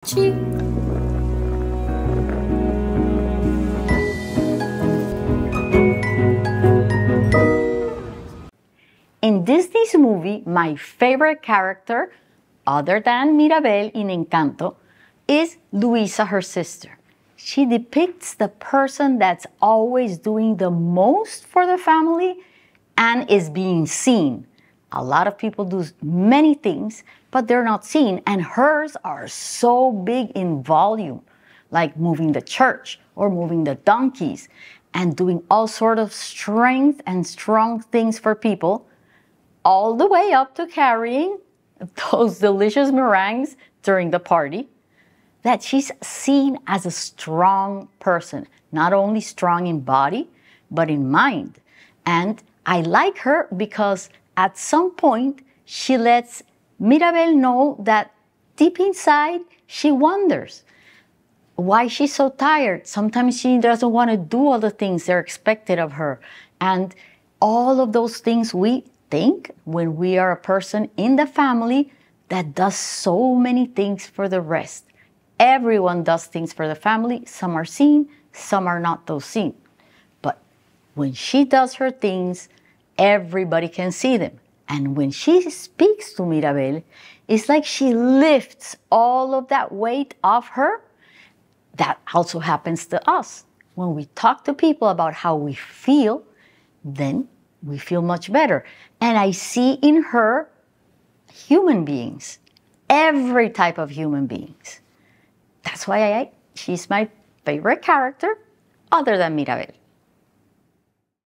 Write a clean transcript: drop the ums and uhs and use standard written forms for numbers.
Pachi. In Disney's movie, my favorite character, other than Mirabel in Encanto, is Luisa, her sister. She depicts the person that's always doing the most for the family and is being seen. A lot of people do many things, but they're not seen, and hers are so big in volume, like moving the church or moving the donkeys and doing all sort of strength and strong things for people, all the way up to carrying those delicious meringues during the party, that she's seen as a strong person, not only strong in body, but in mind. And I like her because at some point, she lets Mirabel know that deep inside, she wonders why she's so tired. Sometimes she doesn't want to do all the things that are expected of her. And all of those things we think when we are a person in the family that does so many things for the rest. Everyone does things for the family. Some are seen, some are not those seen. But when she does her things, everybody can see them. And when she speaks to Mirabel, it's like she lifts all of that weight off her. That also happens to us. When we talk to people about how we feel, then we feel much better. And I see in her human beings, every type of human beings. That's why she's my favorite character, other than Mirabel.